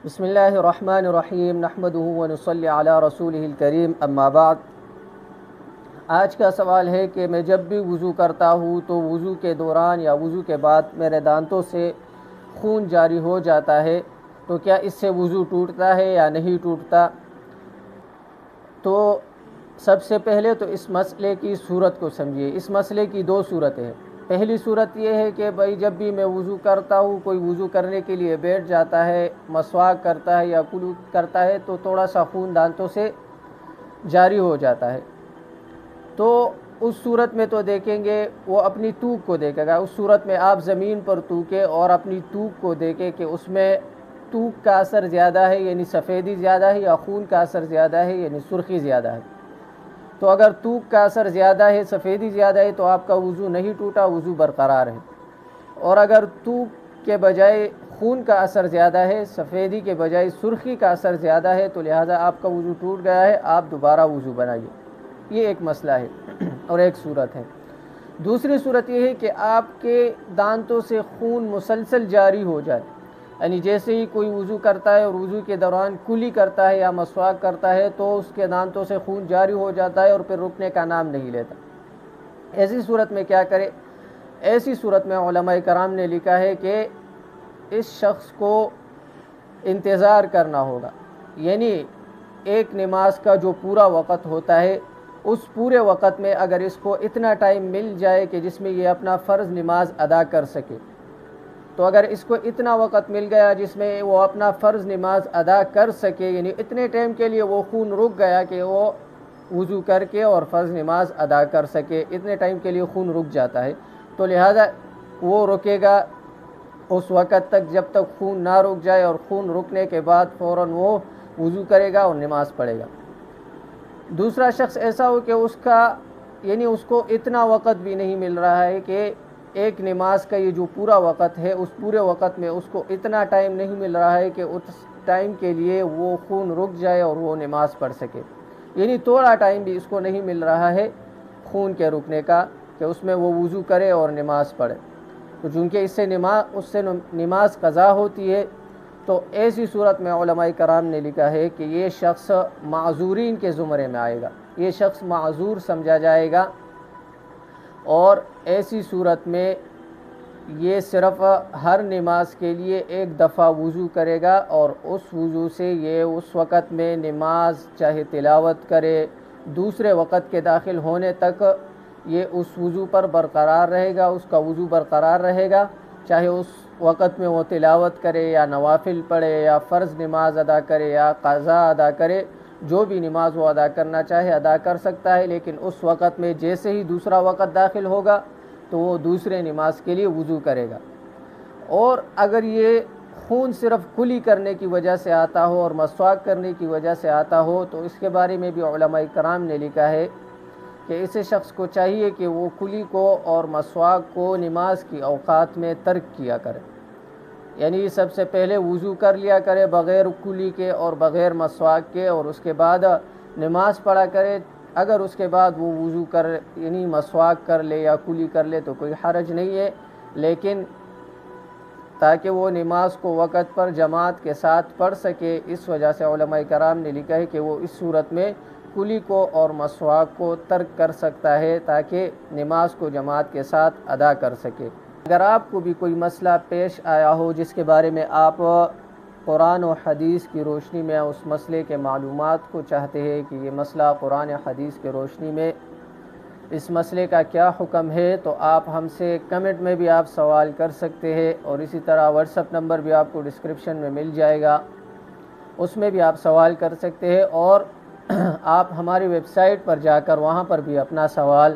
بسم اللہ الرحمن الرحیم نحمدہ ونصلی علی رسولہ الکریم اما بعد۔ آج کا سوال ہے کہ میں جب بھی وضو کرتا ہوں تو وضو کے دوران یا وضو کے بعد میرے دانتوں سے خون جاری ہو جاتا ہے، تو کیا اس سے وضو ٹوٹتا ہے یا نہیں ٹوٹتا؟ تو سب سے پہلے تو اس مسئلے کی صورت کو سمجھیے۔ اس مسئلے کی دو صورتیں ہیں۔ پہلی صورت یہ ہے کہ بھائی جب بھی میں وضو کرتا ہوں، کوئی وضو کرنے کے لیے بیٹھ جاتا ہے، مسواک کرتا ہے یا کلو کرتا ہے تو تھوڑا سا خون دانتوں سے جاری ہو جاتا ہے، تو اس صورت میں تو دیکھیں گے وہ اپنی توک کو دیکھے گا۔ اس صورت میں آپ زمین پر توکے اور اپنی توک کو دیکھیں کہ اس میں توک کا اثر زیادہ ہے یعنی سفیدی زیادہ ہے، یا خون کا اثر زیادہ ہے یعنی سرخی زیادہ ہے۔ تو اگر توک کا اثر زیادہ ہے، سفیدی زیادہ ہے، تو آپ کا وضو نہیں ٹوٹا، وضو برقرار ہے۔ اور اگر توک کے بجائے خون کا اثر زیادہ ہے، سفیدی کے بجائے سرخی کا اثر زیادہ ہے، تو لہٰذا آپ کا وضو ٹوٹ گیا ہے، آپ دوبارہ وضو بنائیے۔ یہ ایک مسئلہ ہے اور ایک صورت ہے۔ دوسری صورت یہ ہے کہ آپ کے دانتوں سے خون مسلسل جاری ہو جائے، یعنی جیسے ہی کوئی وضو کرتا ہے اور وضو کے دوران کلی کرتا ہے یا مسواک کرتا ہے تو اس کے دانتوں سے خون جاری ہو جاتا ہے اور پھر رکنے کا نام نہیں لیتا۔ ایسی صورت میں کیا کرے؟ ایسی صورت میں علماء کرام نے لکھا ہے کہ اس شخص کو انتظار کرنا ہوگا، یعنی ایک نماز کا جو پورا وقت ہوتا ہے، اس پورے وقت میں اگر اس کو اتنا ٹائم مل جائے کہ جس میں یہ اپنا فرض نماز ادا کر سکے، تو اگر اس کو اتنا وقت مل گیا جس میں وہ اپنا فرض نماز ادا کر سکے، یعنی اتنے ٹائم کے لیے وہ خون رک گیا کہ وہ وضو کر کے اور فرض نماز ادا کر سکے، اتنے ٹائم کے لیے خون رک جاتا ہے، تو لہٰذا وہ رکے گا اس وقت تک جب تک خون نہ رک جائے، اور خون رکنے کے بعد فوراً وہ وضو کرے گا اور نماز پڑھے گا۔ دوسرا شخص ایسا ہو کہ اس کو اتنا وقت بھی نہیں مل رہا ہے کہ ایک نماز کا یہ جو پورا وقت ہے، اس پورے وقت میں اس کو اتنا ٹائم نہیں مل رہا ہے کہ اس ٹائم کے لیے وہ خون رک جائے اور وہ نماز پڑھ سکے، یعنی تھوڑا ٹائم بھی اس کو نہیں مل رہا ہے خون کے رکنے کا کہ اس میں وہ وضو کرے اور نماز پڑھے، تو چونکہ اس سے نماز قضا ہوتی ہے، تو ایسی صورت میں علماء کرام نے لکھا ہے کہ یہ شخص معذورین کے زمرے میں آئے گا، یہ شخص معذور سمجھا جائے گا، اور ایسی صورت میں یہ صرف ہر نماز کے لیے ایک دفعہ وضو کرے گا، اور اس وضو سے یہ اس وقت میں نماز چاہے تلاوت کرے، دوسرے وقت کے داخل ہونے تک یہ اس وضو پر برقرار رہے گا، اس کا وضو برقرار رہے گا، چاہے اس وقت میں وہ تلاوت کرے یا نوافل پڑھے یا فرض نماز ادا کرے یا قضا ادا کرے، جو بھی نماز وہ ادا کرنا چاہے ادا کر سکتا ہے، لیکن اس وقت میں جیسے ہی دوسرا وقت داخل ہوگا تو وہ دوسرے نماز کے لیے وضو کرے گا۔ اور اگر یہ خون صرف کلی کرنے کی وجہ سے آتا ہو اور مسواک کرنے کی وجہ سے آتا ہو، تو اس کے بارے میں بھی علماء کرام نے لکھا ہے کہ اسے شخص کو چاہیے کہ وہ کلی کو اور مسواک کو نماز کی اوقات میں ترک کیا کرے، یعنی سب سے پہلے وضو کر لیا کرے بغیر کلی کے اور بغیر مسواک کے، اور اس کے بعد نماز پڑھا کرے۔ اگر اس کے بعد وہ وضو یعنی مسواک کر لے یا کلی کر لے تو کوئی حرج نہیں ہے، لیکن تاکہ وہ نماز کو وقت پر جماعت کے ساتھ پڑھ سکے، اس وجہ سے علماء کرام نے لکھا ہے کہ وہ اس صورت میں کلی کو اور مسواک کو ترک کر سکتا ہے تاکہ نماز کو جماعت کے ساتھ ادا کر سکے۔ اگر آپ کو بھی کوئی مسئلہ پیش آیا ہو جس کے بارے میں آپ قرآن و حدیث کی روشنی میں اس مسئلے کے معلومات کو چاہتے ہیں کہ یہ مسئلہ قرآن و حدیث کی روشنی میں اس مسئلے کا کیا حکم ہے، تو آپ ہم سے کمنٹ میں بھی آپ سوال کر سکتے ہیں، اور اسی طرح واٹس ایپ نمبر بھی آپ کو ڈسکرپشن میں مل جائے گا، اس میں بھی آپ سوال کر سکتے ہیں، اور آپ ہماری ویب سائٹ پر جا کر وہاں پر بھی اپنا سوال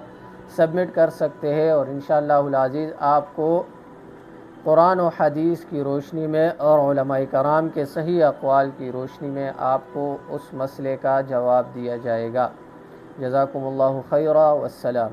سبمٹ کر سکتے ہیں، اور انشاءاللہ العزیز آپ کو قرآن و حدیث کی روشنی میں اور علماء کرام کے صحیح اقوال کی روشنی میں آپ کو اس مسئلے کا جواب دیا جائے گا۔ جزاکم اللہ خیرا والسلام۔